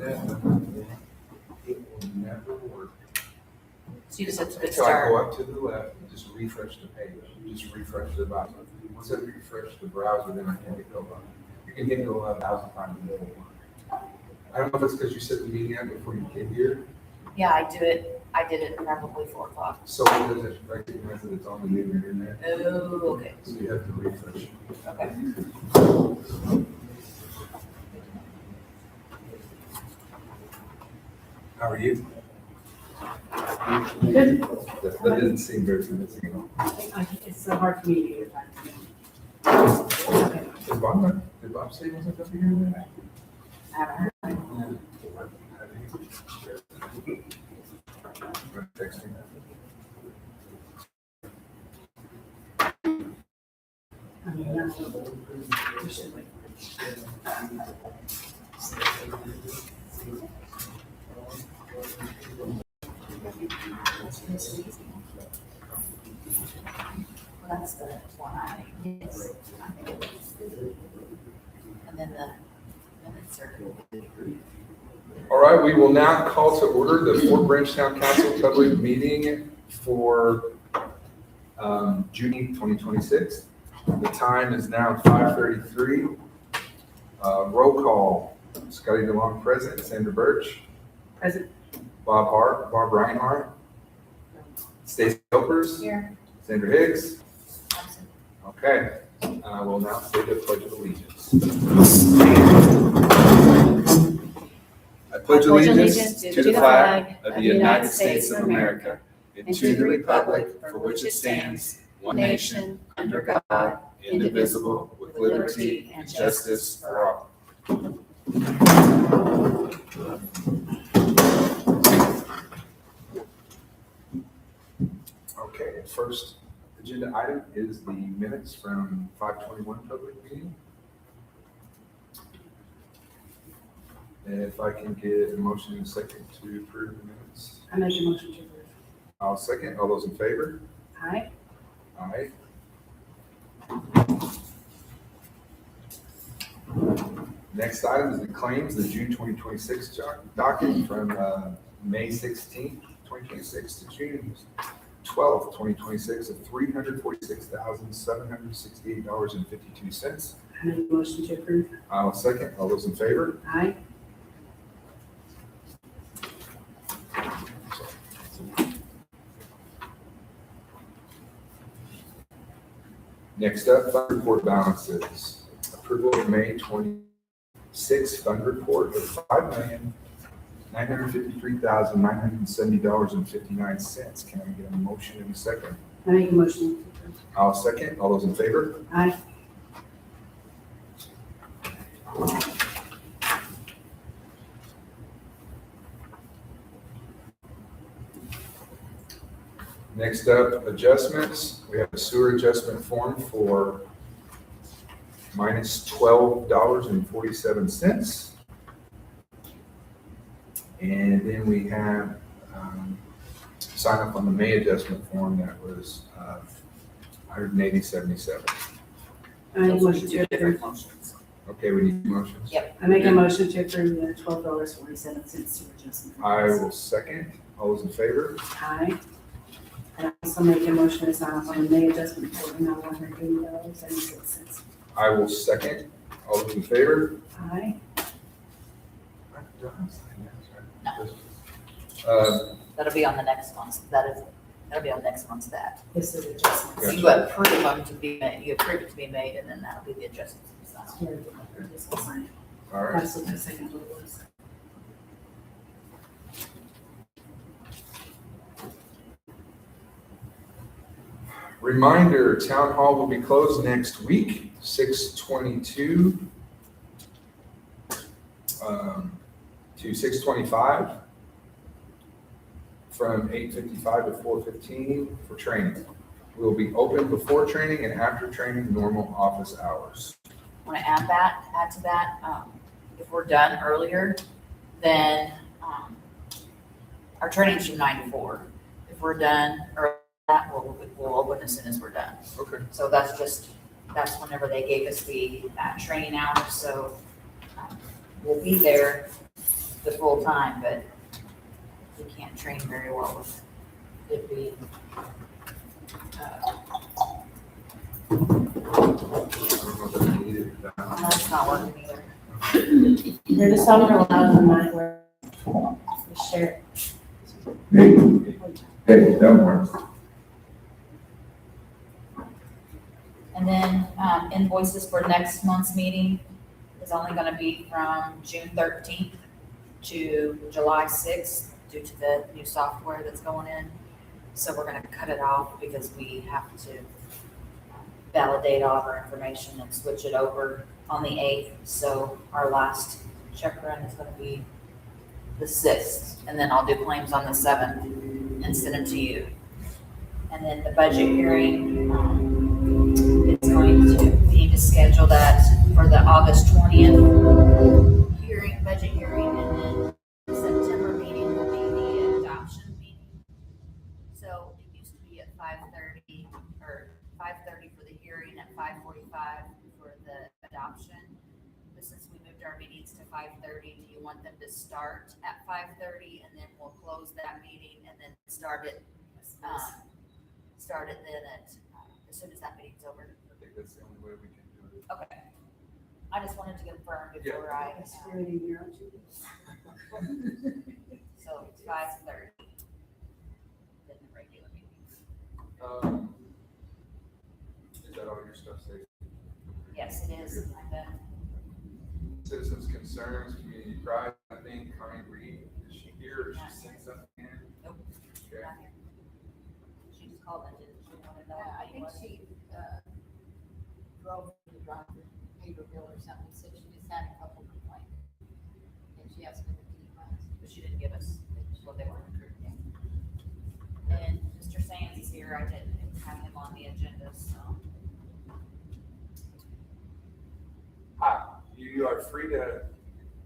that, it will never work. So you just have to hit Until I go start. up to the left and just refresh the page, just refresh the browser. Once I refresh the browser, then I can hit go up. You can hit go up 1,000 times a day. I don't know if it's because you set the meeting up before you get here. Yeah, I did it probably 4 o'clock. So it doesn't recognize that it's on the new internet. Oh, okay. So you have to refresh. Okay. How are you? Good. That doesn't seem very convincing at all. It's so hard for me to get it back. Did Bob say he wasn't up here today? I haven't heard. Text him. I mean, that's we should wait. Well, that's the one I, yes. And then the minutes are. All right, we will now call to order the Fort Branch Town Council public meeting for June 2026. The time is now 5:33. Roll call, Scotty DeLong present, Sandra Birch, Present. Bob Reinhart, STACY ELPERS, Here. Sandra HICKS. Okay, we'll now say the Pledge of Allegiance. I pledge allegiance to the flag of the United States of America and to the republic for which it stands, one nation, under God, indivisible, with liberty and justice for all. Okay, first agenda item is the minutes from 5:21 public meeting. And if I can get a motion in a second to approve the minutes. I make a motion to approve. I'll second. All those in favor? Aye. Aye. Next item is the claims, the June 2026 docket from May 16th, 2026 to June 12th, 2026 of $346,768.52. I make a motion to approve. I'll second. All those in favor? Aye. Next up, fund report balances. Approval of May 26 fund report of $5,953,970.59. Can I get a motion in a second? I make a motion to approve. I'll second. All those in favor? Aye. Next up, adjustments. We have a sewer adjustment form for minus $12.47. And then we have sign up on the May adjustment form that was $180.77. I make a Those motion are to two different approve. motions. Okay, we need motions. Yep. I make a motion to approve the $12.47 sewer adjustment. I will second. All those in favor? Aye. And I also make a motion to sign off on the May adjustment for now $180.76. I will second. All those in favor? Aye. That'll be on the next month's, that'll be on next month's that. This is adjustment. So you approve them to be made, you approve it to be made, and then that'll be the adjustments. Here, this will sign it. All right. That's what the second one was. Reminder, town hall will be closed next week, 6/22 to 6/25, from 8:55 to 4:15 for training. We will be open before training and after training, normal office hours. Want to add to that, if we're done earlier, then our training's from 9 to 4. If we're done earlier, we'll open as soon as we're done. Okay. So that's whenever they gave us the training hours, so we'll be there the full time, but we can't train very well with it being, I don't know if that's needed or not. that's not working either. They're just not allowed in my work. We share. Hey, that works. And then invoices for next month's meeting is only gonna be from June 13th to July 6th due to the new software that's going in. So we're gonna cut it off because we have to validate all of our information and switch it over on the 8th. So our last check run is gonna be the 6th, and then I'll do claims on the 7th and send them to you. And then the budget hearing, it's going to, we need to schedule that for the August 20th hearing, budget hearing, and then the September meeting will be the adoption meeting. So it used to be at 5:30, or 5:30 for the hearing, at 5:45 for the adoption. But since we moved our meetings to 5:30, do you want them to start at 5:30 and then we'll close that meeting and then start it then at, as soon as that meeting's over? I think that's the only way we can do it. Okay. I just wanted to confirm before I, so it's 5:30. Then the regular meeting. Is that all your stuff, Stacey? Yes, it is. I bet. Citizens' concerns, community pride, I think, Connie Reed, is she here, or is she sent something in? Nope. Okay. Not here. She just called and didn't, she wanted to know. I think she drove to drive her paper bill or something, said she just had a couple complaints. And she asked me to be honest. But she didn't give us what they were. And Mr. Sands is here. I didn't have him on the agenda, so. Hi, you are free to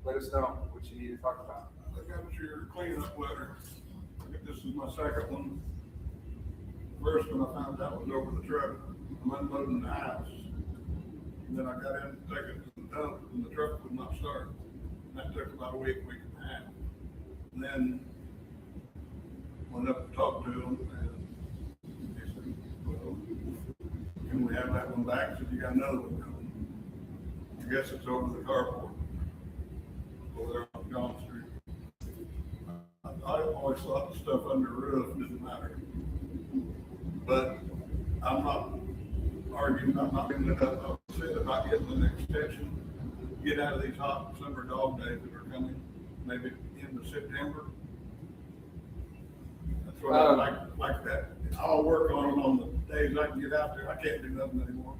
let us know what you need to talk about. I got your cleanup letter. I think this is my second one. First one I found out was over the truck. I'm unloading the house. And then I got in to take it to the dump and the truck would not start. And that took about a week and a half. And then went up and talked to him and he said, well, can we have that one back? I said, you got another one coming. I guess it's over the carport. Over there on John Street. I always thought the stuff under the roof didn't matter. But I'm not arguing, I'm not giving it up. I said about getting an extension, get out of these hot summer dog days that are coming, maybe into September. That's what I like that. I'll work on it on the days I can get out there. I can't do nothing anymore.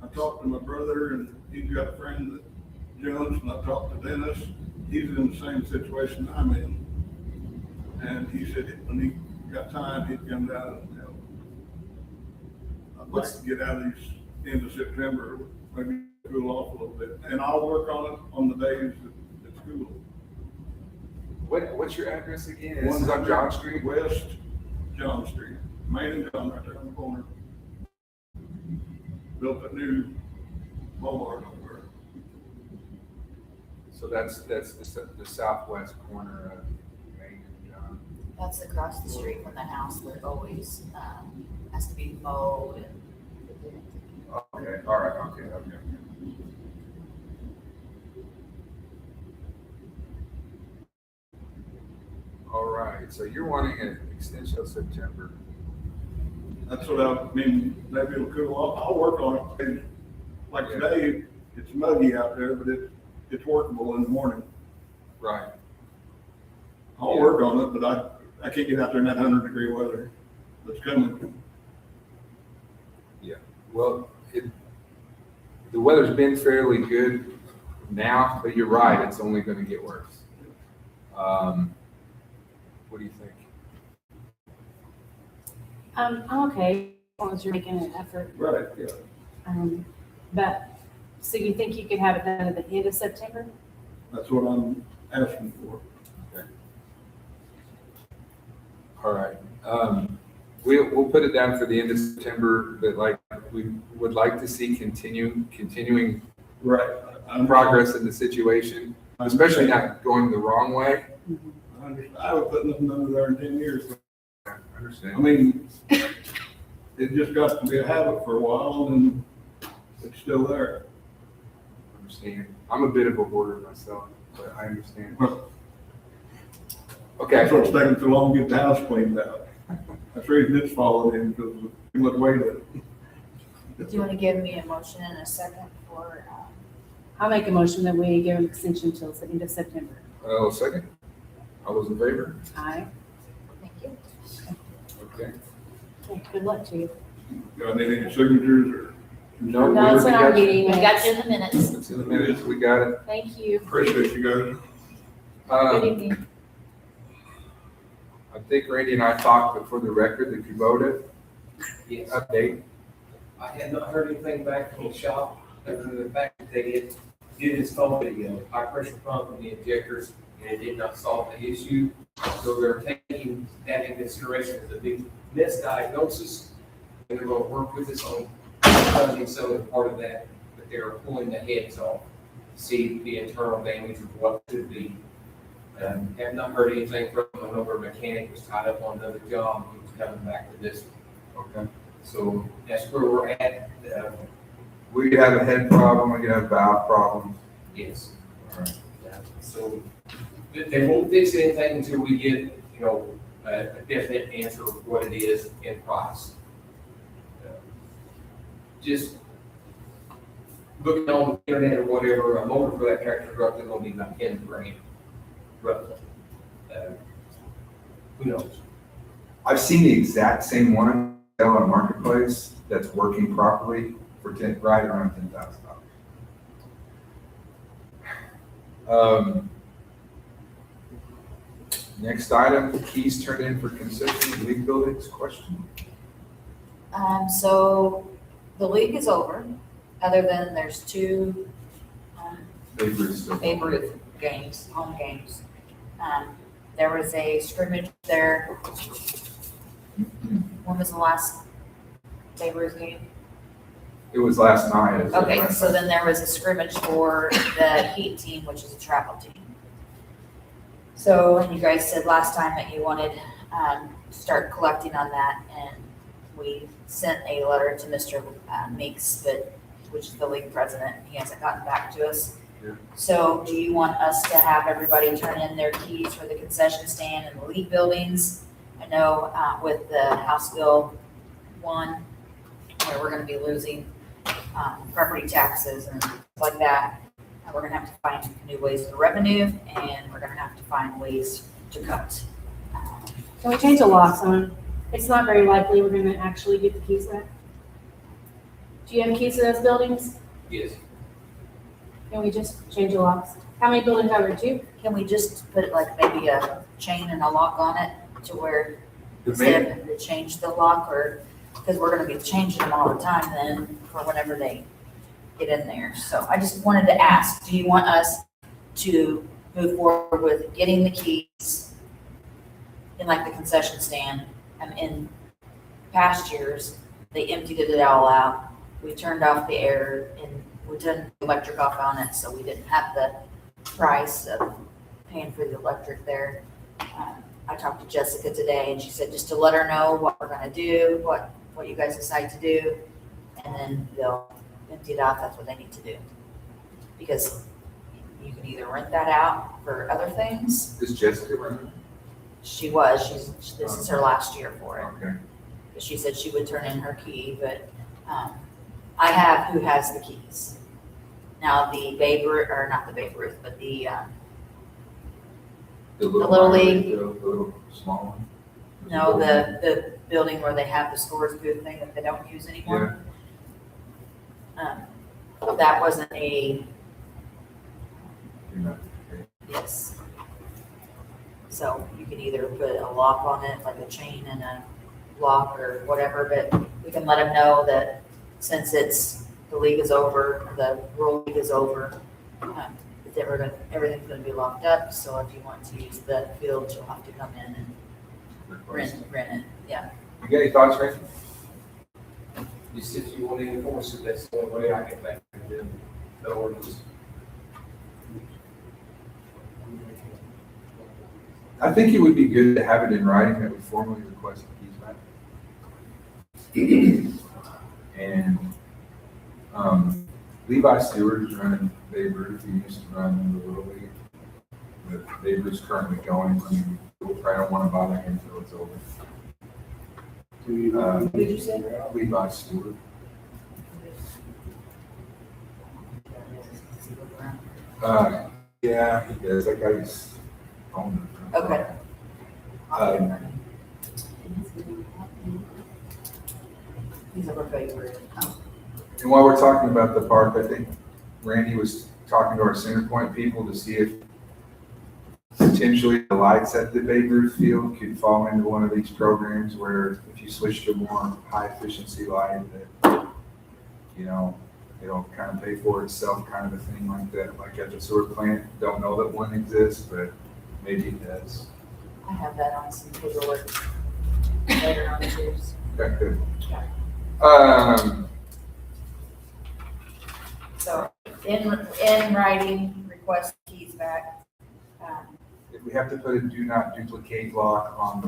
I talked to my brother and he's got a friend that Jones, and I talked to Dennis. He's in the same situation I'm in. And he said when he got time, he'd come down and help. I'd like to get out of these into September, maybe cool off a little bit. And I'll work on it on the days that it's cool. What's your address again? This is on John Street? West John Street, Main and John, right there on the corner. Built a new Walmart over there. So that's the southwest corner of Main and John. That's across the street from the house where it always has to be mowed and. Okay, all right, okay. All right, so you're wanting an extension of September. That's what I mean, maybe it'll cool off. I'll work on it. Like today, it's muggy out there, but it's workable in the morning. Right. I'll work on it, but I can't get out there in that 100-degree weather that's coming. Yeah, well, the weather's been fairly good now, but you're right, it's only gonna get worse. What do you think? I'm okay, as long as you're making an effort. Right, yeah. But, so you think you could have it done at the end of September? That's what I'm asking for. Okay. All right, we'll put it down for the end of September, but like, we would like to see continuing. Right. progress in the situation, especially not going the wrong way. I understand. I haven't put nothing under there in 10 years. I I understand. mean, it just got to be a habit for a while and it's still there. I understand. I'm a bit of a hoarder myself, but I understand. Okay. That's what's taking so long to get the house cleaned out. That's the reason it's falling in, because of too much weight of it. Do you want to give me a motion in a second for, I'll make a motion that we give an extension till the end of September. Second. All those in favor? Aye. thank you. Okay. Okay, good luck to you. Got any signatures or? No, No, it's in our we meeting. We got you in the minutes. It's in the minutes. We got it. Thank you. Appreciate you guys. Good Um, evening. I think Randy and I talked before the record that you voted. Yes, Update. I had not heard anything back from the shop, other than the fact that they did install the high pressure pump and the injectors, and it did not solve the issue. So they're taking that into consideration as a big misdiagnosis, and they're gonna work with us on funding some of the part of that, but they're pulling the heads off, to see the internal damage of what could be. Have not heard anything from him. Another mechanic was tied up on another job, he was coming back to this one. Okay. So that's where we're at. We could have a head problem, we could have valve problems. Yes. All right. So they won't fix anything until we get, you know, a definite answer of what it is in price. Just looking on the internet or whatever, a motor for that tractor truck is gonna be about 10 grand, roughly. Who knows? I've seen the exact same one on Marketplace that's working properly for right around $10,000. Next item, keys turned in for concession league buildings, question? So the league is over, other than there's two, Babe Ruth still. Babe Ruth games, home games. There was a scrimmage there. When was the last Babe Ruth game? It was last night. Okay, so then there was a scrimmage for the Heat team, which is a travel team. So, and you guys said last time that you wanted, to start collecting on that, and we sent a letter to Mr. Meeks, which is the league president. He hasn't gotten back to us. Yeah. So do you want us to have everybody turn in their keys for the concession stand and the league buildings? I know, with the House Bill 1, where we're gonna be losing, property taxes and stuff like that, we're gonna have to find new ways of revenue, and we're gonna have to find ways to cut. Can we change the locks on? It's not very likely we're gonna actually get the keys back. Do you have keys to those buildings? Yes. Can we just change the locks? How many buildings are there, 2? Can we just put like maybe a chain and a lock on it to where The instead main, of having to change the lock, or, because we're gonna be changing them all the time then for whenever they get in there. So I just wanted to ask, do you want us to move forward with getting the keys in like the concession stand? In past years, they emptied it all out. We turned off the air and we turned the electric off on it, so we didn't have the price of paying for the electric there. I talked to Jessica today and she said just to let her know what we're gonna do, what you guys decide to do, and then they'll empty it out. That's what they need to do. Because you can either rent that out for other things. is Jessica running? This is her last year for it. Okay. But she said she would turn in her key, but, I have who has the keys. Now, the Babe Ruth, or not the Babe Ruth, but the Little minor League. The little small one? no, the building where they have the scores booth thing that they don't use anymore. That wasn't a, You're not- okay. yes. So you can either put a lock on it, like a chain and a lock or whatever, but we can let them know that since the league is over, the World League is over, that everything's gonna be locked up, so if you want to use the field, you'll have to come in and rent it, yeah. You got any thoughts, Randy? You said you want to enforce it, that's the only way I can back to them, the ordinance. I think it would be good to have it in writing that we formally request the keys back. And Levi Stewart is running Babe Ruth. He used to run the Little League. But Babe Ruth's currently going. I mean, we probably don't want to bother him until it's over. Who did you say? Levi Stewart. Yeah, he does. That guy's owner. Okay. He's our favorite. And while we're talking about the park, I think Randy was talking to our Center Point people to see if potentially the lights at the Babe Ruth field could fall into one of these programs where if you switch to a more high efficiency light that, you know, it'll kind of pay for itself, kind of a thing like that, like at the sewer plant. Don't know that one exists, but maybe it does. I have that on some paperwork later on too. Okay, good. So in writing, request keys back. If we have to put a do not duplicate lock on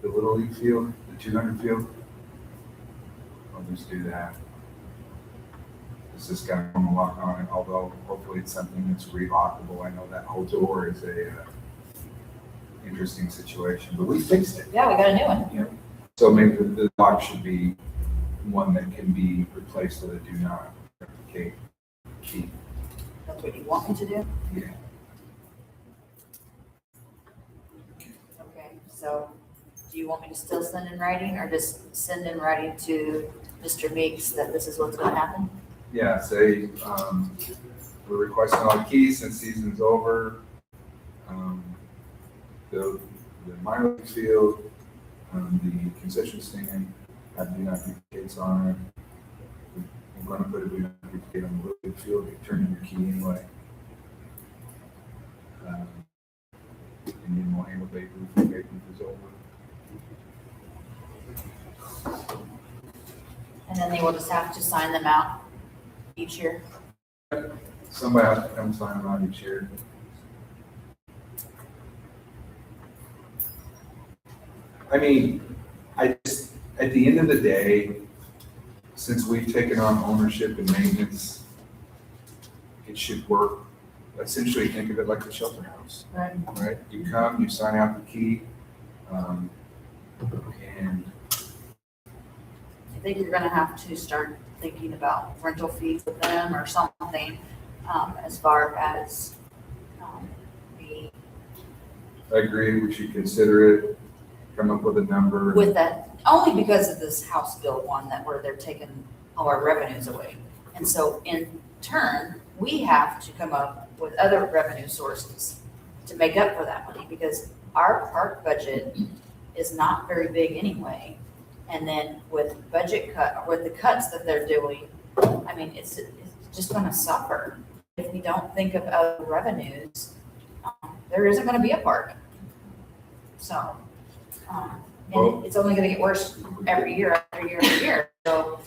the Little League field, the 200 field, I'll just do that. It's just got a normal lock on it, although hopefully it's something that's relockable. I know that whole door is a interesting situation, but we fixed it. Yeah, we got a new one. So maybe the lock should be one that can be replaced with a do not duplicate key. That's what you want me to do? Yeah. Okay, so do you want me to still send in writing or just send in writing to Mr. Meeks that this is what's gonna happen? Yeah, say, we're requesting all the keys since season's over. The minor league field, the concession stand, have do not duplicates on it. I'm gonna put a do not duplicate on the little league field, you turn in your key anyway. And then we'll handle Babe Ruth when Babe Ruth is over. And then they will just have to sign them out each year? Somebody has to come sign them out each year. I mean, at the end of the day, since we've taken on ownership and maintenance, it should work. Essentially, think of it like the shelter house, right? You come, you sign out the key, and I think you're gonna have to start thinking about rental fees with them or something, as far as, the, I agree, we should consider it, come up with a number. with that, only because of this House Bill one that where they're taking all our revenues away. And so in turn, we have to come up with other revenue sources to make up for that money, because our park budget is not very big anyway. And then with budget cut, with the cuts that they're doing, I mean, it's just gonna suffer. If we don't think of other revenues, there isn't gonna be a park. So, and it's only gonna get worse every year, after year, after year. So,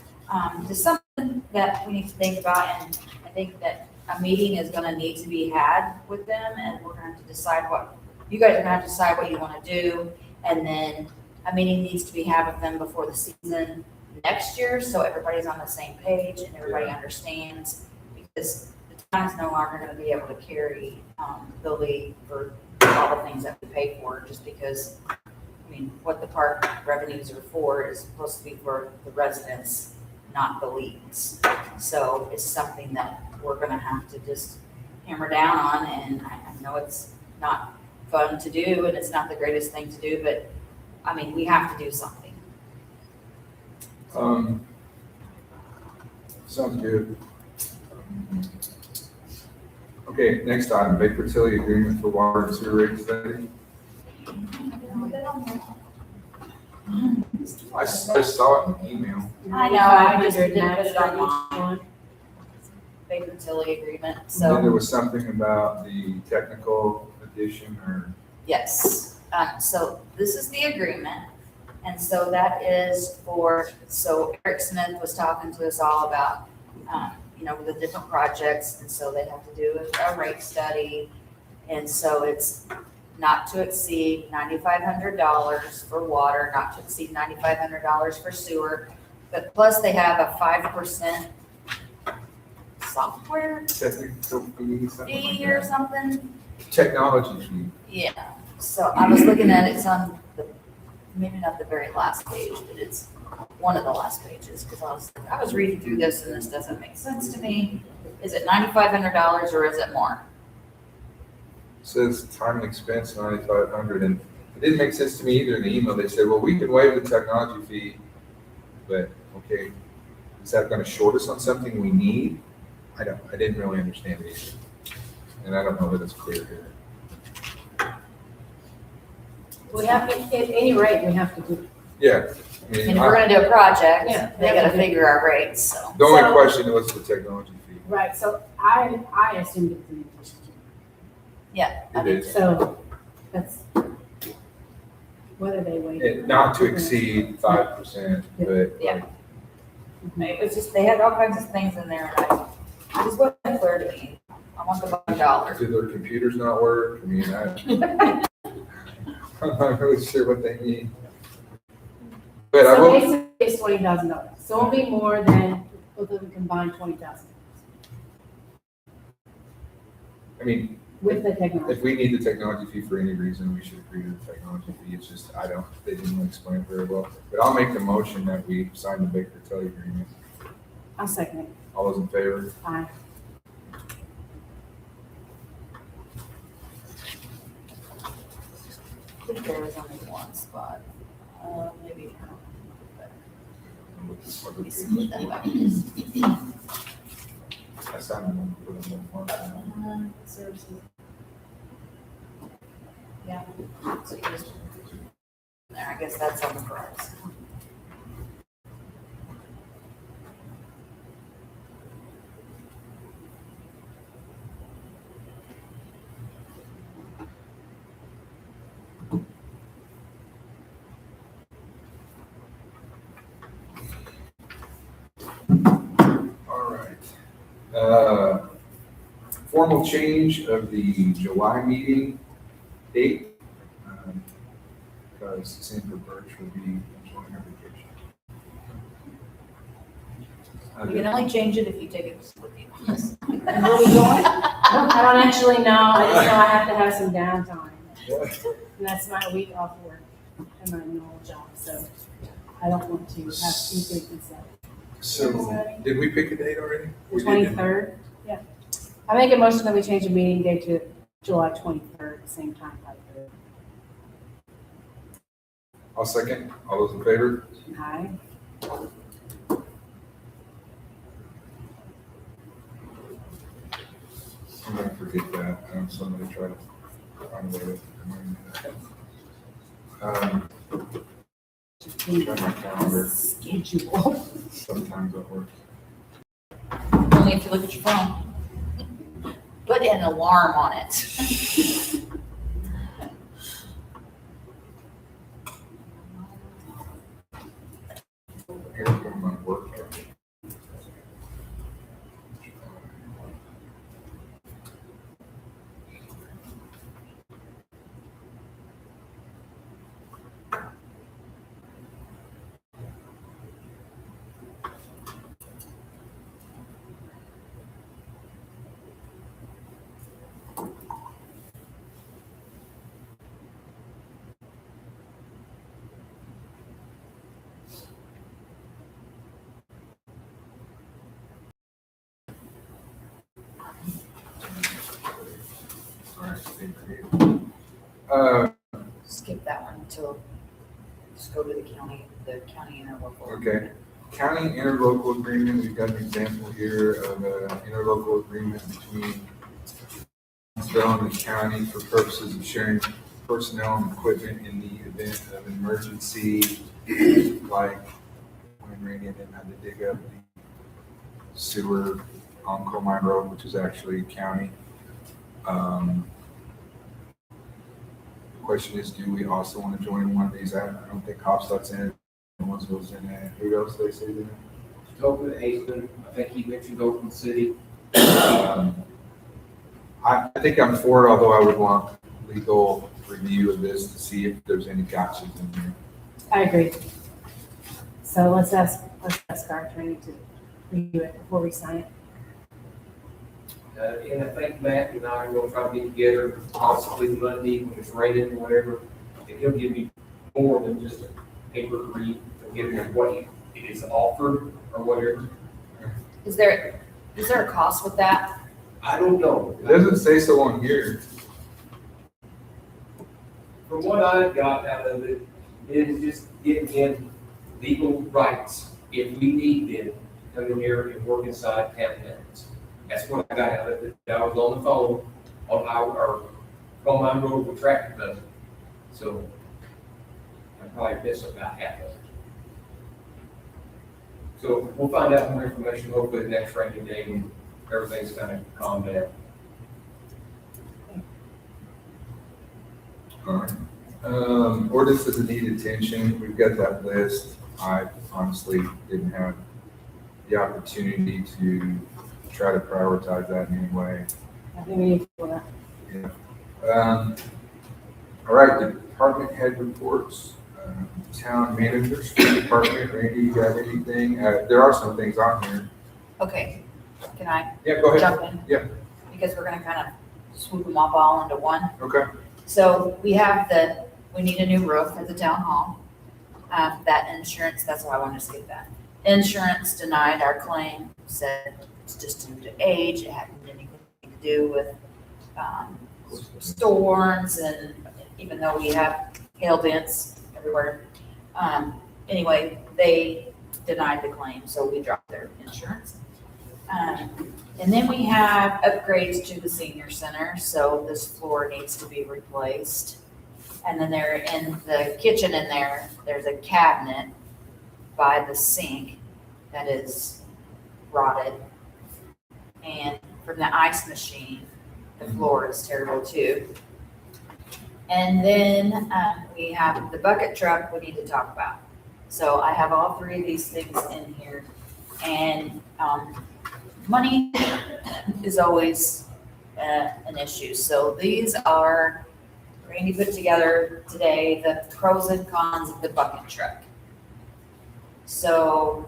just something that we need to think about, and I think that a meeting is gonna need to be had with them, and we're gonna have to decide you guys are gonna have to decide what you wanna do, and then a meeting needs to be had with them before the season next year, so everybody's on the same page and everybody understands, because the town's no longer gonna be able to carry, the league for all the things that we pay for, just because, I mean, what the park revenues are for is supposed to be for the residents, not the leagues. So it's something that we're gonna have to just hammer down on, and I know it's not fun to do, and it's not the greatest thing to do, but I mean, we have to do something. Sounds good. Okay, next item, Bay Fertility Agreement for Water and Sewer Rate Study. I saw it in the email. I know, I just didn't put it on Bay Fertility Agreement, And then there so, was something about the technical addition or, yes. So this is the agreement, and so that is so Eric Smith was talking to us all about, the different projects, and so they have to do a rate study, And so it's not to exceed $9,500 for water, not to exceed $9,500 for sewer. But plus they have a 5% software Technical fee, something like fee or that. something. Technology fee. Yeah, so I was looking at it, it's on the, maybe not the very last page, but it's one of the last pages, because I was reading through this and this doesn't make sense to me. Is it $9,500 or is it more? Says time and expense 9,500, and it didn't make sense to me either in the email. They said, well, we can waive the technology fee, but okay, is that gonna short us on something we need? I didn't really understand it either. And I don't know that it's clear here. We have to, at any rate, we have to do it. Yeah, I And mean, if we're gonna do a project, Yeah. they gotta figure our rates, so. the only So- question was the technology fee. Right, so I assumed it was an addition. Yeah, I It did is. too. So that's, whether they waive it. And not to exceed 5%, but. Yeah. It's just, they had all kinds of things in there, and I just wasn't clear to me. I want the $1. Do their computers not work? I mean, I'm not really sure what they mean. But I So will, basically, it's $20,000, so it'll be more than both of them combined $20,000 I mean, with the technology. if we need the technology fee for any reason, we should agree to the technology fee. It's just, they didn't really explain it very well. But I'll make the motion that we sign the Baker Tilly agreement. I'll second it. All those in favor? Aye. I think there was only one spot, maybe. Let me see what that back is. I signed the one for the one. Services. Yeah. So you just- There, I guess that's on the price. All right. Formal change of the July meeting date. Because Sandra Birch will be enjoying her vacation. You can only change it if you take it with you. And where are we going? I don't actually know, I just know I have to have some downtime. And that's my week off work and my normal job, so I don't want to have too big and stuff. So, did we pick a date already? The We did, didn't we? 23rd, yeah. I make a motion that we change the meeting date to July 23rd, same time, 5:30. I'll second. All those in favor? Aye. I'm gonna forget that. Somebody try to find a way to remind me of that. Check my calendar. Schedule. Sometimes that works. Only if you look at your phone. Put an alarm on it. Here's one of my work. Skip that one until, just go to the county interlocal. Okay. County interlocal agreement, we've got an example here of an interlocal agreement between Bell and the county for purposes of sharing personnel and equipment in the event of an emergency, like when Randy and them had to dig up the sewer on Coal Mine Road, which is actually county. The question is, do we also want to join one of these? I don't think Hopstock's in it. Owensville's in it. Who else they say in it? Oakland, Hazen, I think he mentioned Oakland City. I think I'm for it, although I would want legal review of this to see if there's any gotchas in there. I agree. So let's ask our attorney to review it before we sign it. And I think Matt and I are gonna try to get together possibly Monday when it's raining or whatever, and he'll give me more than just a paper to read, he'll give me what it is offered or whatever. Is there a cost with that? I don't know. It doesn't say so on here. From what I got out of it, is just getting in legal rights, if we need them, come in here and work inside town limits. That's what I got out of it. I was on the phone on my road with tractor does it. So I probably missed about half of it. So we'll find out more information hopefully the next rainy day when everything's kind of calmed down. All right. Ordinances that need attention, we've got that list. I honestly didn't have the opportunity to try to prioritize that in any way. I think we need to do that. Yeah. All right, department head reports, town managers, department, Randy, you got anything? There are some things on here. Okay, can I Yeah, go ahead. jump in? Yeah. Because we're gonna kind of swoop them up all into one. Okay. So we need a new roof at the town hall. That insurance, that's why I wanted to skip that. Insurance denied our claim, said it's just due to age, it hadn't anything to do with, storms, and even though we have hail dents everywhere. Anyway, they denied the claim, so we dropped their insurance. And then we have upgrades to the senior center, so this floor needs to be replaced. And then there in the kitchen in there's a cabinet by the sink that is rotted. And from the ice machine, the floor is terrible too. And then we have the bucket truck we need to talk about. So I have all three of these things in here. And money is always an issue. So these are, Randy put together today, the pros and cons of the bucket truck. So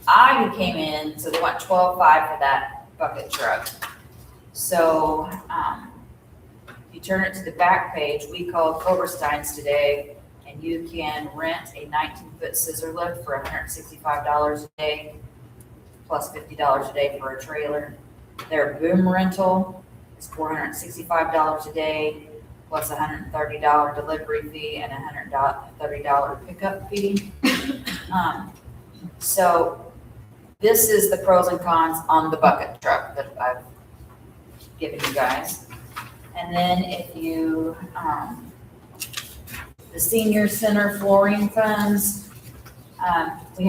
I came in, so they want $12,500 for that bucket truck. So you turn it to the back page, we called Silverstein's today, and you can rent a 19-foot scissor lift for $165 a day, plus $50 a day for a trailer. Their boom rental is $465 a day, plus $130 delivery fee and $130 pickup fee. So this is the pros and cons on the bucket truck that I've given you guys. And then if you, the senior center flooring funds, you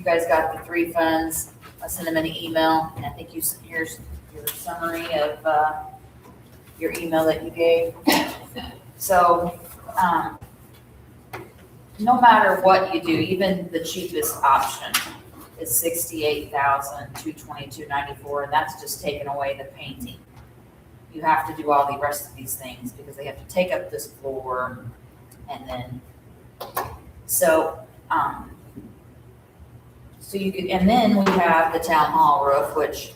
guys got the 3 funds. I sent them an email, and I think here's your summary of your email that you gave. So no matter what you do, even the cheapest option is $68,222.94, and that's just taking away the painting. You have to do all the rest of these things because they have to take up this floor, and then you could, and then we have the town hall roof, which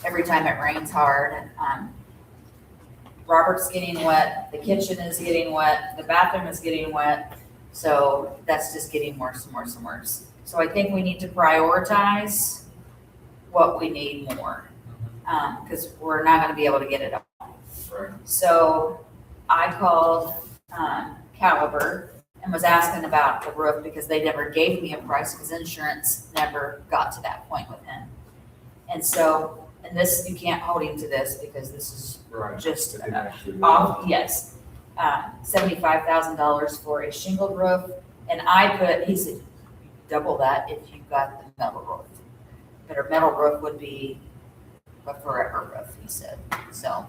every time it rains hard, Robert's getting wet, the kitchen is getting wet, the bathroom is getting wet, so that's just getting worse and worse and worse. So I think we need to prioritize what we need more, because we're not going to be able to get it all. Right. So I called Caliber and was asking about the roof because they never gave me a price because insurance never got to that point with him. And so, and this, you can't hold him to this because this is Right. just It didn't actually- yes, $75,000 for a shingled roof. And he said, double that if you got the metal roof. But a metal roof would be a forever roof, he said. So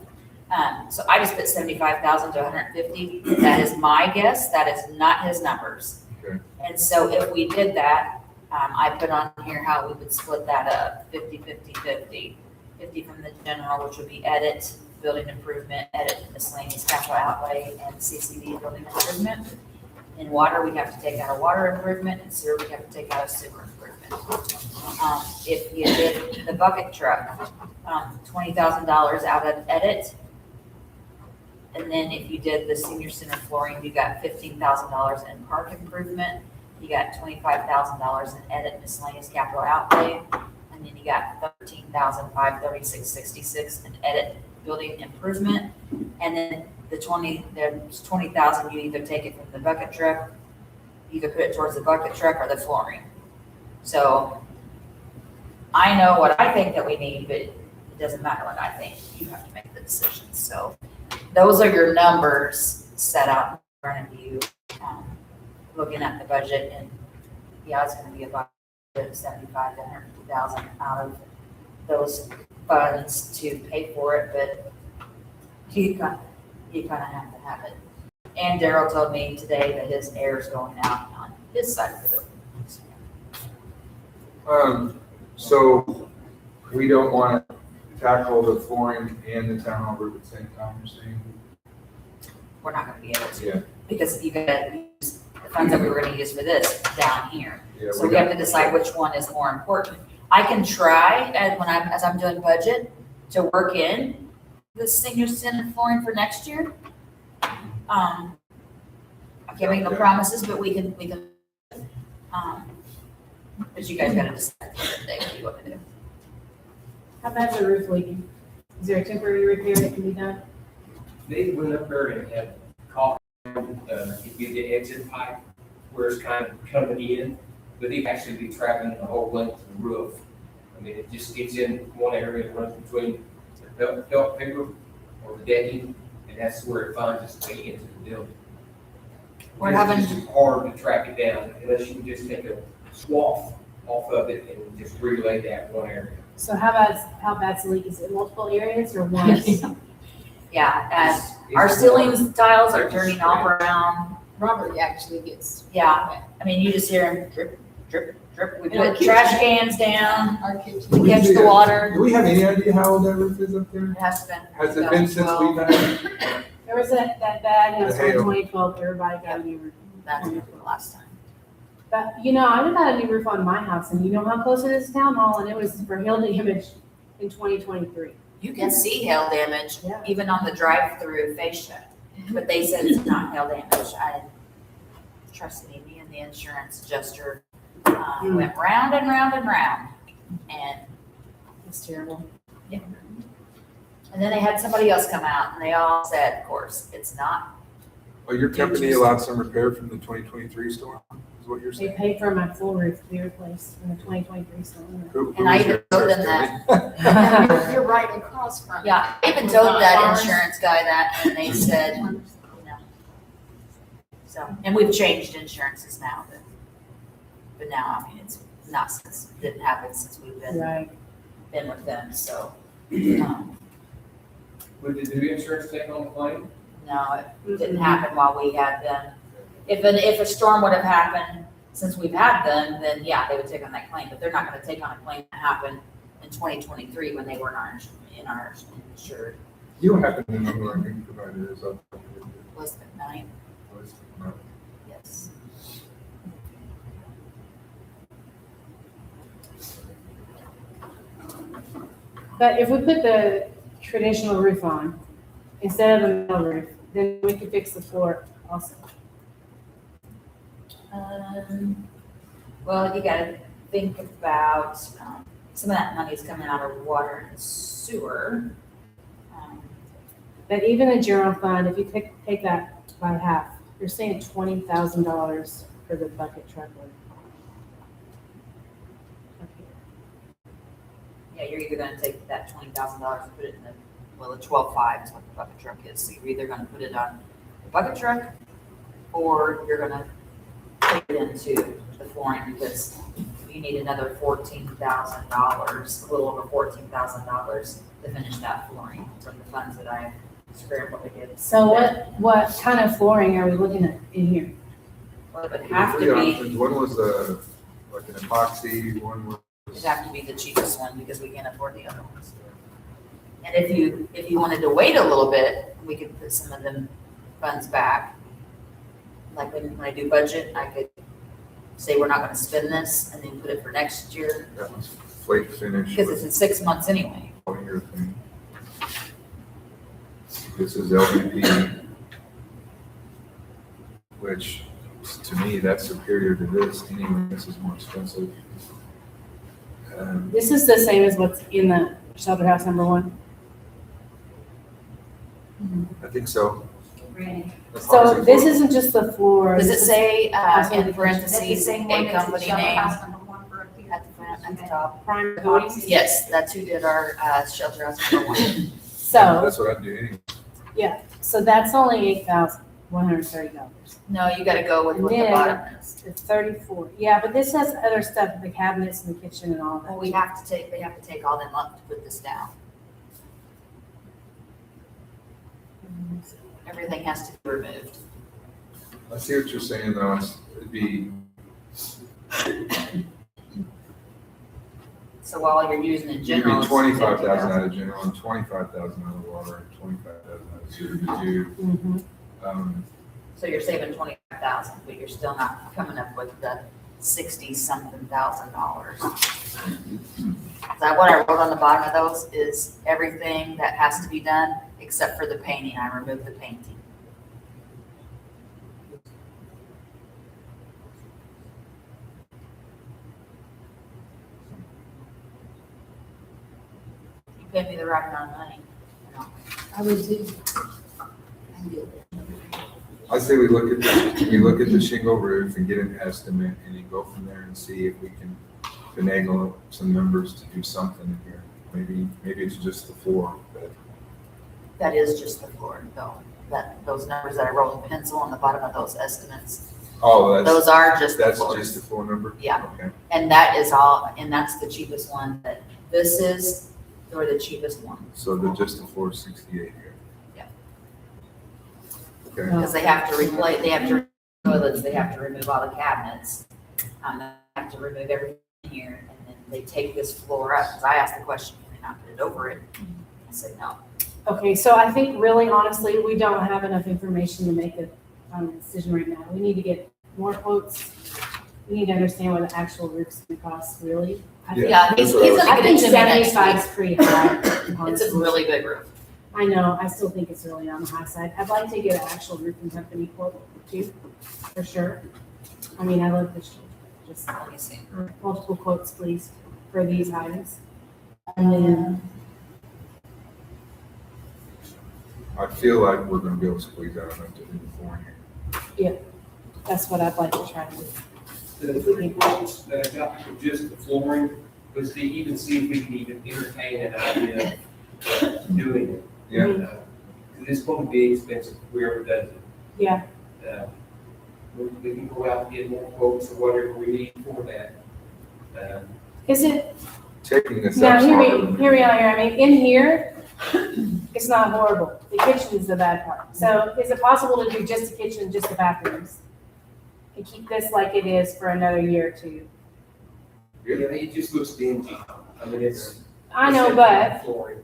I just put 75,000 to 150. That is my guess. That is not his numbers. Okay. And so if we did that, I put on here how we would split that up, 50, 50, 50. 50 from the general, which would be edit, building improvement, edit miscellaneous capital outlay, and CCD building improvement. In water, we have to take out a water improvement, and sewer, we have to take out a sewer improvement. If you did the bucket truck, $20,000 out of edit. And then if you did the senior center flooring, you got $15,000 in park improvement. You got $25,000 in edit miscellaneous capital outlay. And then you got $13,536.66 in edit building improvement. And then there's 20,000, you either take it from the bucket truck, either put it towards the bucket truck or the flooring. So I know what I think that we need, but it doesn't matter what I think. You have to make the decision. So those are your numbers set out in front of you, looking at the budget, and yeah, it's gonna be about 75 to 150,000 out of those funds to pay for it, but you kind of have to have it. And Daryl told me today that his air is going out on his side of the building. So we don't want to tackle the flooring and the town hall roof at the same time, you're saying? We're not gonna be able to, Yeah. because you gotta use the funds that we were gonna use for this down here. Yeah, So we have to decide which one is more important. I can try, as I'm doing budget, to work in the senior center flooring for next year. I can't make no promises, but we can, but you guys gotta decide at the end of the day what you want to do. How bad's the roof leaking? Is there a temporary repair that can be done? They went up there and had caulk, if you the exit pipe where it's kind of coming in, but they actually be traveling the whole length of the roof. I mean, it just gets in one area, it runs between the felt paper or the decking, and that's where it finds its way into the building. We're having- It's just hard to track it down unless you can just take a swath off of it and just relay that one area. So how bad's the leak? Is it multiple areas or one? Yeah, and It's- our it's ceiling hard. tiles are turning off around. Robert actually gets. Yeah, I mean, you just hear them drip, drip, drip. We In our put trash cans down Our kitchen. to catch the water. Do we have any idea how old that roof is up there? It has been. Has it been since we've had it? There was that bad hail The storm in hail. 2012, everybody got a new roof. That's been the last time. But, I just got a new roof on my house, and you know how close it is to town hall, and it was for hail damage in 2023. You can see hail damage Yeah. even on the drive-through fascia, but they said it's not hail damage. Trust me and the insurance adjuster went round and round and round, and It's terrible. yeah. And then they had somebody else come out, and they all said, of course, it's not. Oh, your company allowed some repair from the 2023 storm, is what you're They saying? paid for my full roof to be replaced in the 2023 storm. Who And I was even your told them insurance You're right across from. Yeah, I even told that insurance guy that, and they said, no. So, and we've changed insurances now, but now, I mean, it's not since, it didn't happen since we've Right. been with them, so. Would the new insurance take on the claim? No, it didn't happen while we had them. If a storm would have happened since we've had them, then yeah, they would take on that claim, but they're not gonna take on a claim that happened in 2023 when they weren't in our insured. You don't happen to know who our new provider is up there? Was it 9? Yes. But if we put the traditional roof on, instead of a metal roof, then we could fix the floor also. Well, you gotta think about, some of that money's coming out of water and sewer. But even the general fund, if you take that by half, you're saying $20,000 for the bucket truck load. Yeah, you're either gonna take that $20,000 and put it in the 12.5 is what the bucket truck is. So you're either gonna put it on the bucket truck, or you're gonna put it into the flooring, because you need another $14,000, a little over $14,000 to finish that flooring from the funds that I scrambled to get. So what kind of flooring are we looking at in here? Well, it would have to Three be, options. One was like an epoxy, one was. it'd have to be the cheapest one, because we can't afford the other ones. And if you wanted to wait a little bit, we could put some of them funds back. Like when I do budget, I could say we're not gonna spend this and then put it for next year, That was flake finish. because it's in 6 months anyway. All year thing. This is LVP, which to me, that's superior to this. Anyway, this is more expensive. This is the same as what's in the shelter house number 1. I think so. Granny. As long as So it's this low. isn't just the floor. Does it this is- say, That's in the parentheses, same one a that's company the shelter name house number 1 for a few. at the front, at the top? Prime coatings? Yes, that's who did our, shelter house number 1. So, That's what I'd do anyway. yeah, so that's only $8,130. No, you gotta go with what the Yeah. bottom is. It's 34. Yeah, but this has other stuff, the cabinets and the kitchen and all that. Well, they have to take all them up to put this down. Everything has to be removed. I see what you're saying though. It'd be, So while you're using in you'd general. be it's 25,000 $50,000. out of general and 25,000 out of water and 25,000 out of sewer. You do, Mhm. So you're saving 25,000, but you're still not coming up with the 60-something thousand dollars. That what I wrote on the bottom of those is everything that has to be done except for the painting. I removed the painting. You pay me the right amount of money. you know. I would do. I say we look at the shingle roof and get an estimate and then go from there and see if we can finagle some numbers to do something here. Maybe it's just the floor, but That is just the floor, though. Those numbers that I wrote in pencil on the bottom of those estimates, oh, those are just the that's floors. just the floor number? Yeah. Okay. And that is all, and that's the cheapest one, that this is, or the cheapest one. So just the floor is 68 here? Yeah. Okay. Because they have to replace, they have to, remove toilets, they have to remove all the cabinets. They have to remove everything here, and then they take this floor up, because I asked the question, can they not put it over it? I said, no. Okay, so I think really honestly, we don't have enough information to make a decision right now. We need to get more quotes. We need to understand what the actual roof's gonna cost really. I think- Yeah, he's that's what I was- gonna I get think it to me next 75 week. is pretty high. It's a honestly. really big roof. I know, I still think it's really on the high side. I'd like to get an actual roofing company quote too, for sure. I mean, I love this, just Let me see. multiple quotes, please, for these items. And then, I feel like we're gonna be able to squeeze out enough to do the flooring here. that's what I'd like to try to do. The 3 quotes that I got for just the flooring was to even see if we can even entertain an idea of doing it. Yeah. This going to be expensive, whoever does it. Yeah, We can go out and get more quotes or whatever we need for that. is it, Taking this now up. hear me out here. I mean, in here, it's not horrible. The kitchen is the bad part. So is it possible to do just the kitchen, just the bathrooms? And keep this like it is for another year or two? Yeah, it just looks dingy. I mean, it's. I know, it's flooring.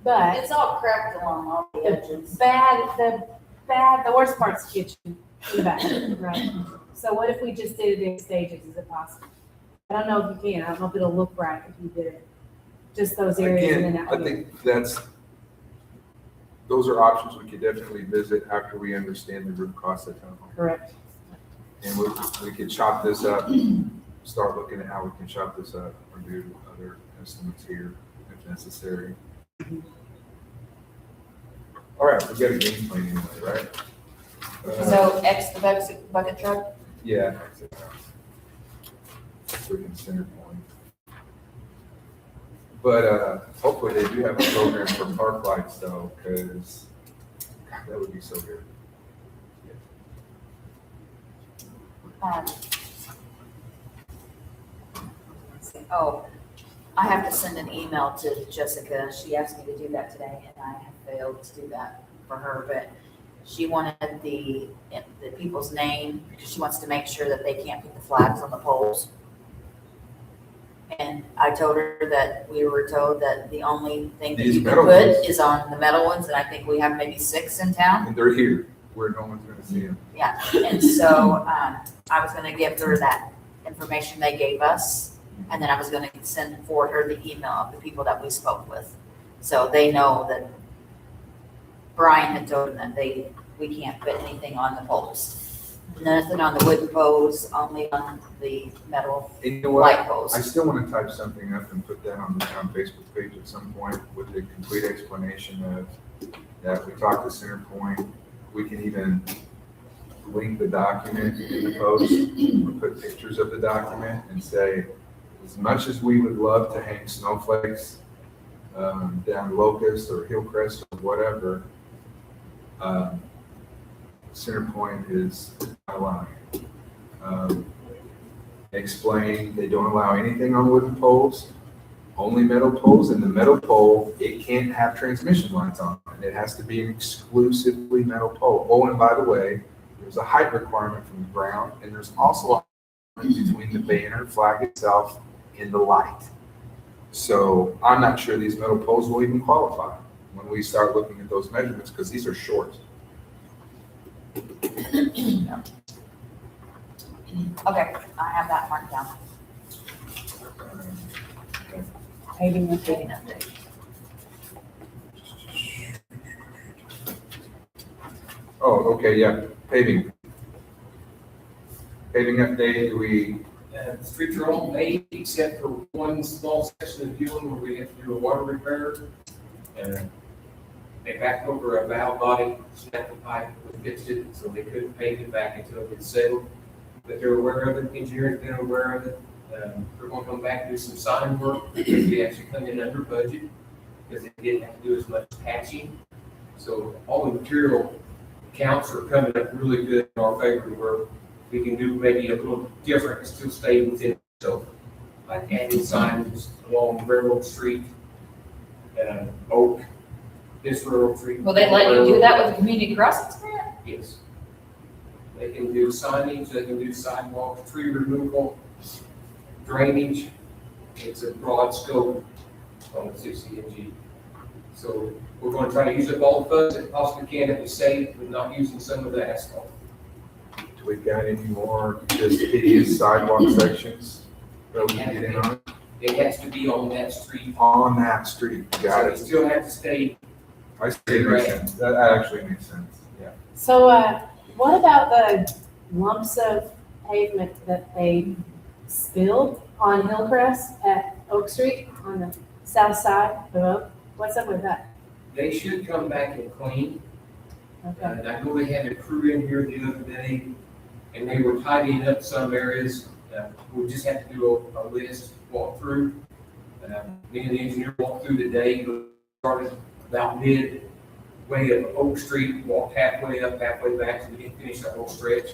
but It's all cracked along all the edges. the worst part's the kitchen in the back, right? So what if we just did it in stages? Is it possible? I don't know if you can. I don't know if it'll look right if you did it. Just those areas and then Again, that I way. think those are options we could definitely visit after we understand the root cause of town hall. Correct. And we could chop this up, start looking at how we can chop this up or do other estimates here if necessary. All right, we got a game plan anyway, right? So X the bucket truck? Yeah. Freaking center point. But hopefully they do have a program for park lights though, because that would be so good. Let's see. Oh, I have to send an email to Jessica. She asked me to do that today, and I have failed to do that for her, but she wanted the people's name, because she wants to make sure that they can't put the flags on the poles. And I told her that we were told that the only thing that These you can metal put ones. is on the metal ones, and I think we have maybe 6 in town. And they're here where no one's gonna see them. Yeah, and so, I was gonna give her that information they gave us, and then I was gonna forward her the email of the people that we spoke with. So they know that Brian had told them that we can't put anything on the poles. Nothing on the wooden poles, only on the metal And you know what? light poles. I still want to type something up and put that on the town Facebook page at some point with the complete explanation of that we talked to Centerpoint. We can even link the document in the post, or put pictures of the document and say, as much as we would love to hang snowflakes down Locust or Hillcrest or whatever, Centerpoint is not allowing it. Explain, they don't allow anything on wooden poles, only metal poles, and the metal pole, it can't have transmission lines on it. It has to be an exclusively metal pole. Oh, and by the way, there's a height requirement from the ground, and there's also a difference between the banner flag itself and the light. So I'm not sure these metal poles will even qualify when we start looking at those measurements, because these are short. Okay, I have that marked down. Paving and Paving update. Oh, okay, yeah, paving. Paving update, The streets are all made except for one small section of Dillon where we have to do a water repair. They backed over a valve body, snapped the pipe, we fixed it, so they couldn't pave it back until it was settled. But they're aware of it, engineers have been aware of it. We're gonna come back and do some sign work, because we actually come in under budget, because they didn't have to do as much patching. So all the material counts are coming up really good in our favor, where we can do maybe a little different, and still stay within, so like adding signs along Railroad Street, Oak, this Railroad Street. Will they let you do that with the community crossings grant? Yes. They can do signage, they can do sidewalks, tree removal, drainage. It's a broad scope on the 60MG. So we're going to try to use up all the funds that possibly can that we save with not using some of the asphalt. do we got any more just hideous sidewalk sections that we can get in on? It has to be on that street. On that street, got So it. you still have to stay. I see, it makes sense. That actually makes sense, yeah. So, what about the lumps of pavement that they spilled on Hillcrest at Oak Street on the south side of Oak? What's up with that? They should come back and clean. Okay. And I know they had a crew in here the other day, and they were tidying up some areas. We just have to do a list, walk through. Me and the engineer walked through today, started about midway of Oak Street, walked halfway up, halfway back, so we didn't finish the whole stretch.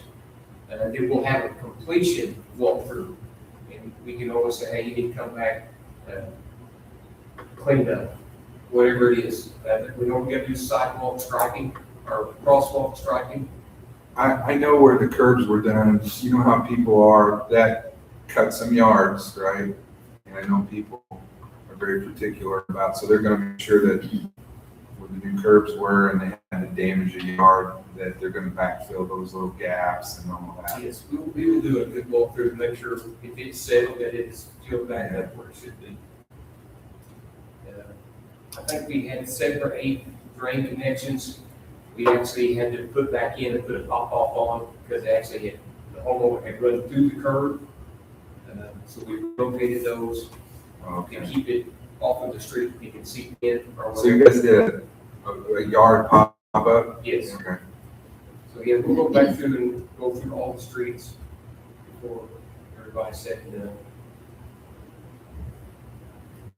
Then we'll have a completion walkthrough, and we can always say, hey, you need to come back, clean up, whatever it is. We know we got to do sidewalk striping or crosswalk striping. I know where the curbs were done. You know how people are that cut some yards, right? And I know people are very particular about, so they're gonna make sure that where the new curbs were and they had to damage a yard, that they're gonna backfill those little gaps and all that. Yes, we will do a good walkthrough to make sure if it's settled, that it's still back up where it should be. I think we had 7 or 8 drain connections. We actually had to put back in and put a pop-off on because they actually had, the homeowner had run through the curb. So we rotated those to Okay. keep it off of the street, you can see in. Or So you guys did a yard pop-up? Yes. Okay. So yeah, we'll go back through and go through all the streets before everybody's setting up.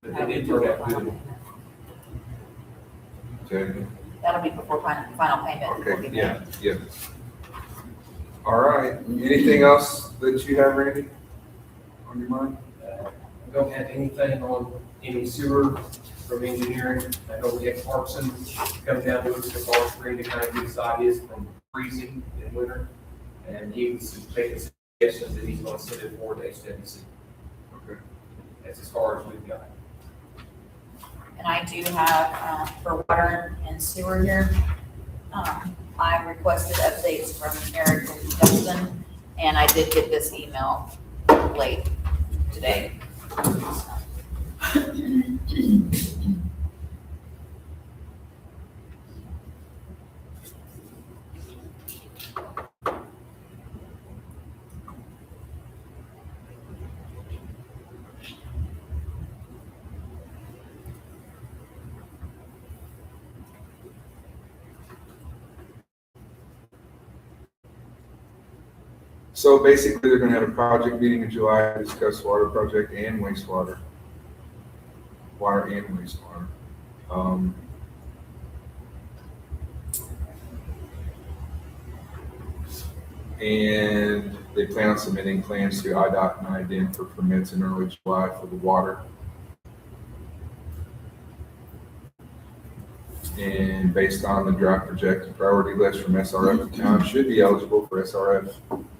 But they did turn out good. Okay. That'll be before final payment. Okay, yeah. All right, anything else that you have, Randy, on your mind? We don't have anything on any sewer from engineering. I know we had Clarkson come down to us to Fall Spring to kind of get his ideas from freezing in winter. And he was making suggestions that he's going to send it forward to HWC. Okay. That's as far as we've got. And I do have, for water and sewer here, I requested updates from Eric and Justin, and I did get this email late today. So basically, they're gonna have a project meeting in July to discuss water project and wastewater. Water and wastewater. And they plan on submitting plans to IDOT and IDEM for permits in early July for the water. And based on the draft projected priority list from SRF, the town should be eligible for SRF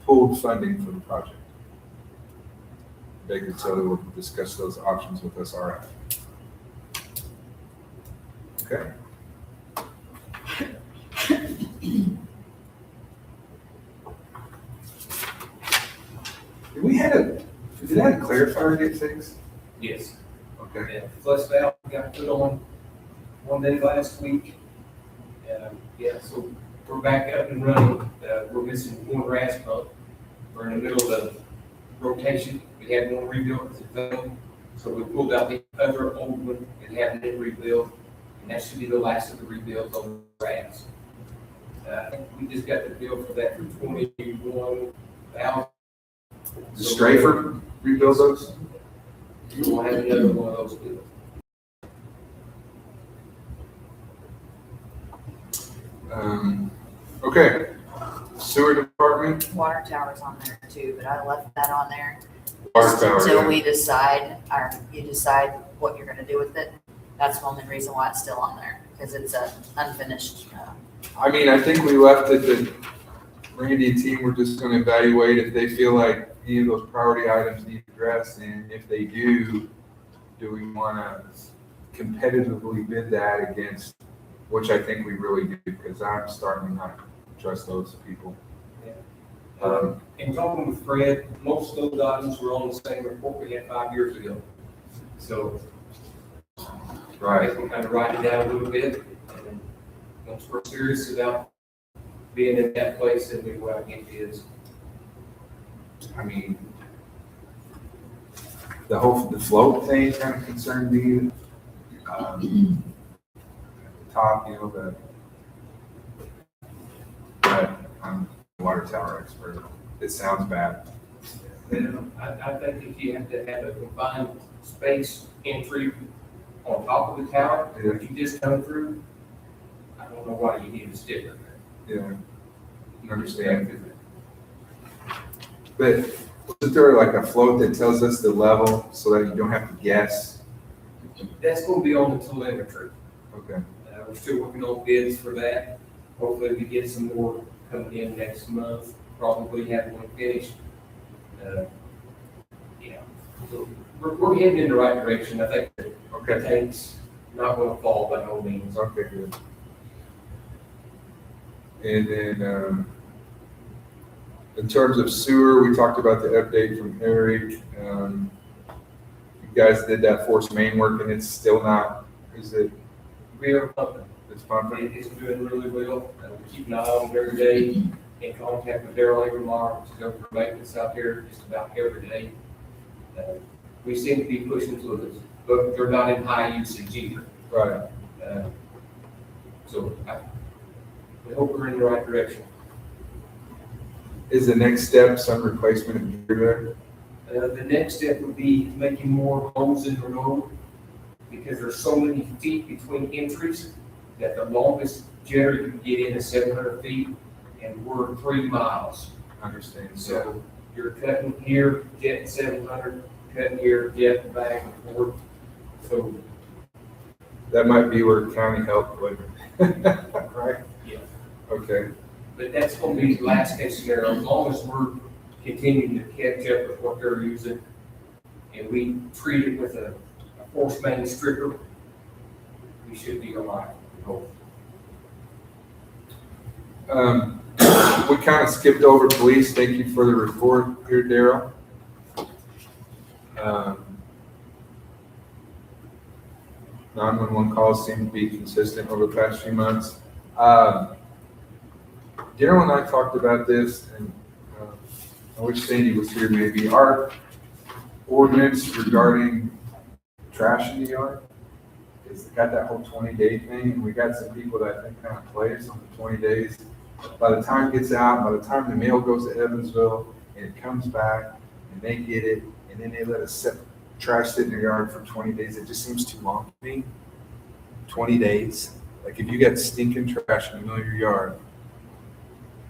pooled funding for the project. Baker Tilly will discuss those options with SRF. Okay. Did that clarifier get fixed? Yes. Okay. Yeah, flush valve got put on one day last week. Yeah, so we're back up and running. We're missing one RAS pump. We're in the middle of the rotation. We had one rebuilt as it failed. So we pulled out the other old one that hadn't been rebuilt. And that should be the last of the rebuilds on the RAS. I think we just got the bill for that for $21,000. Strafer rebuild those? You will have another one of those bills. Okay, sewer department, Water tower's on there too, but I left that on there. water just tower, Until yeah. we decide, or you decide what you're gonna do with it. That's the only reason why it's still on there, because it's a unfinished, I mean, I think we left it that Randy and team were just gonna evaluate if they feel like any of those priority items need addressed, and if they do we wanna competitively bid that against, which I think we really do, because I'm starting to not trust those people. In talking with Fred, most of those items were on the same report we had 5 years ago. So Right. we kind of write it down a little bit. And once we're serious about being in that place, then we go out and get bids. I mean, the float thing kind of concerned me. Top, but I'm a water tower expert. It sounds bad. I think if you have to have a confined space entry on top of the tower, Yeah. if you just come through, I don't know why you need a sticker there. Yeah, I understand. But isn't there like a float that tells us the level so that you don't have to guess? That's going to be on the telemetry. Okay. We're still working on bids for that. Hopefully we get some more coming in next month, probably have one finished. So we're heading in the right direction. I think the Okay. tank's not going to fall by no means. Okay, good. And then, in terms of sewer, we talked about the update from Eric. You guys did that force main work and it's still not, is it, We are pumping. it's pumping? It's doing really well. We keep an eye on it every day. In contact with RAILRAOD, which is over maintenance out there just about every day. We seem to be pushing fluids, but they're not in high usage either. Right. So we hope we're in the right direction. Is the next step some replacement of gear The next step would be making more holes in the road because there's so many feet between entries that the longest jetter you can get in is 700 feet and we're 3 miles. there? Understand. So you're cutting here, jetting 700, cutting here, jetting back and forth. So, That might be where county help would, right? yeah. Okay. But that's going to be the last case scenario, as long as we're continuing to catch up with what they're using and we treat it with a force main stripper, we should be all right. Hope. We kind of skipped over police. Thank you for the report here, Daryl. 911 calls seem to be consistent over the past few months. Daryl and I talked about this, and I wish Sandy was here maybe. Our ordinance regarding trash in the yard is got that whole 20-day thing, and we got some people that I think kind of play us on the 20 days. By the time it gets out, by the time the mail goes to Evansville and it comes back and they get it, and then they let us set trash sit in their yard for 20 days, it just seems too long to me. 20 days. Like if you got stinking trash in the middle of your yard,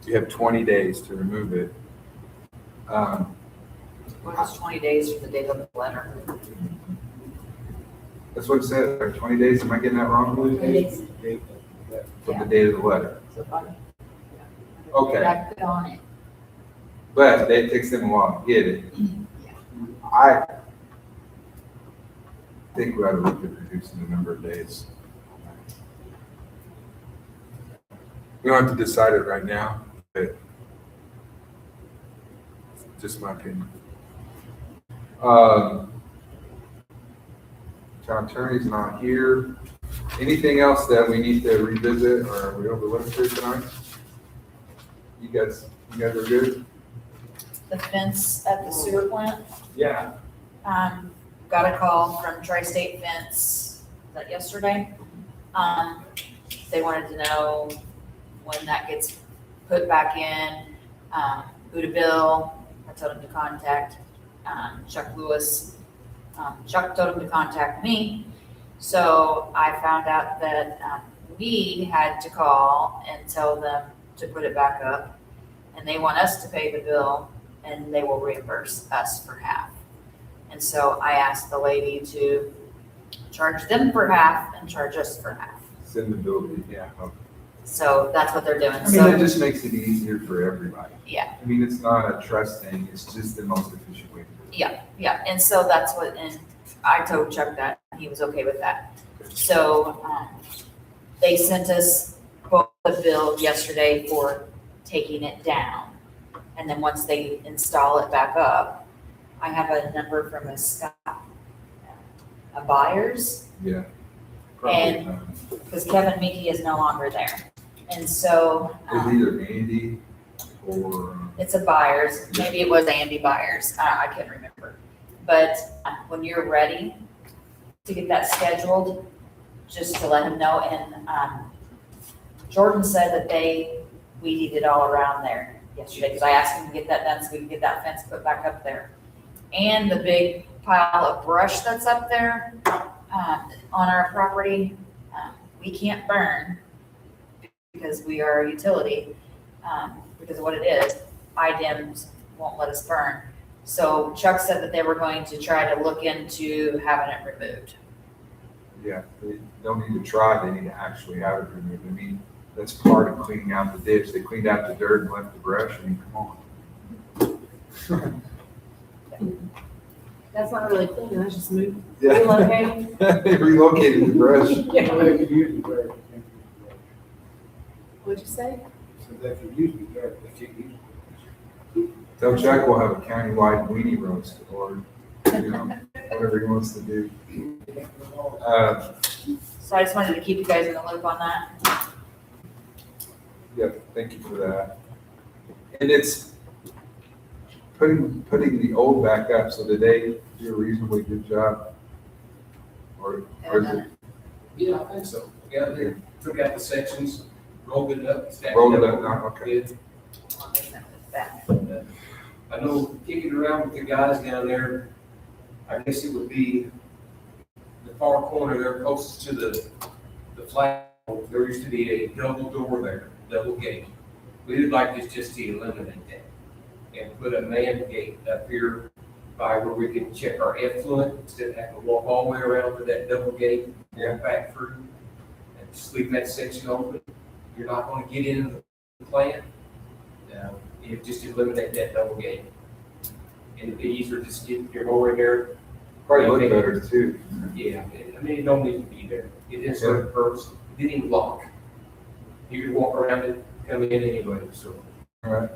you have 20 days to remove it. What is 20 days from the date of the letter? That's what it says, right? 20 days. Am I getting that wrong? Days. From the date of the letter. Okay. Back put on it. But it takes them a while to get it. I think we ought to look at reducing the number of days. We don't have to decide it right now, but just my opinion. Town attorney's not here. Anything else that we need to revisit or are we overlooked here tonight? You guys are good? The fence at the sewer plant. Yeah. Got a call from Tri-State Fence, was that yesterday? They wanted to know when that gets put back in, who to bill. I told him to contact Chuck Lewis. Chuck told him to contact me. So I found out that we had to call and tell them to put it back up. And they want us to pay the bill and they will reimburse us for half. And so I asked the lady to charge them for half and charge us for half. Send the bill, yeah. Okay. So that's what they're doing. I mean, So, that just makes it easier for everybody. yeah, I mean, it's not a trust thing, it's just the most efficient way to do it. yeah. And so that's what, and I told Chuck that, and he was okay with that. So, they sent us both a bill yesterday for taking it down. And then once they install it back up, I have a number from a Scott, a buyer's, Yeah. And- Probably, because Kevin Mickey is no longer there. And so, it's either Andy or, it's a buyer's, maybe it was Andy Byers, I couldn't remember. But when you're ready to get that scheduled, just to let him know, and Jordan said that they weeded it all around there yesterday, because I asked him to get that done so we can get that fence put back up there. And the big pile of brush that's up there on our property, we can't burn because we are a utility, because of what it is. IDEMs won't let us burn. So Chuck said that they were going to try to look into having it removed. yeah, they don't need to try, they need to actually have it removed. I mean, that's part of cleaning out the ditch. They cleaned out the dirt and left the brush, I mean, come on. That's not really clean, that's just moving. Yeah. Relocating. They relocated the brush. Yeah. They could use the dirt, they can't use the brush. What'd you say? So they could use the dirt, they can't use the brush. Tell Chuck we'll have a countywide weenie roast, or, you know, whatever he wants to do. So I just wanted to keep you guys in the loop on that. Yeah, thank you for that. And it's putting the old back up, so did they do a reasonably good job? Or is it Yeah, I think so. Yeah, they took out the sections, rolled it up. stacked rolled it up now? Okay. Good. I know kicking around with the guys down there, I guess it would be the far corner there closest to the flag. There used to be a double door there, double gate. We would like this just to eliminate that and put a man gate up here by where we can check our effluent instead of having to walk all the way around to that double gate, walk back through, and just leave that section open. You're not going to get into the plant. You just eliminate that double gate. And it'd be easier to just get your mower in there, Probably look better too. Yeah, I mean, it don't need to be there. It is a purpose, it didn't even lock. You could walk around it, come in anyway, so. All right.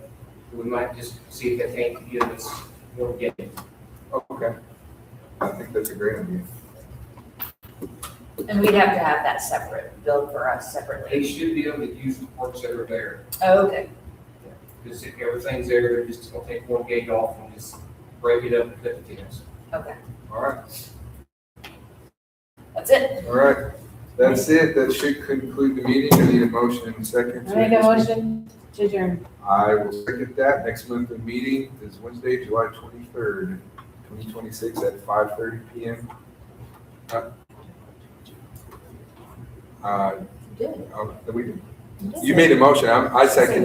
We might just see if they can't give us more game. Okay. I think that's a great idea. And we'd have to have that separate, billed for us They separately. should be able to use the parts that are there. Oh, okay. Because if everything's there, they're just gonna take one gate off and just break it up and cut the tins. Okay. All right. That's it. All right. That's it. That should conclude the meeting. I need a motion in a second. I make a motion to adjourn. I will second that. Next month's meeting is Wednesday, July 23rd, 2026 at 5:30 PM. Good. We did. You made a motion. I second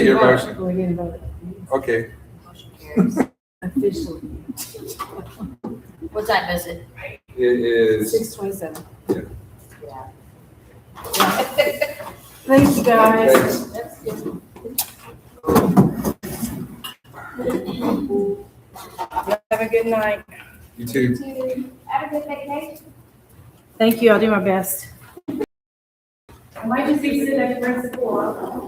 your motion. We didn't vote. Okay. Motion carries. Officially. What time is it? It is. 6:27. Yeah. Thanks, you guys. Thanks. That's good. Have a good night. You too. Have a good vacation. Thank you. I'll do my best. I might just be sitting at the principal.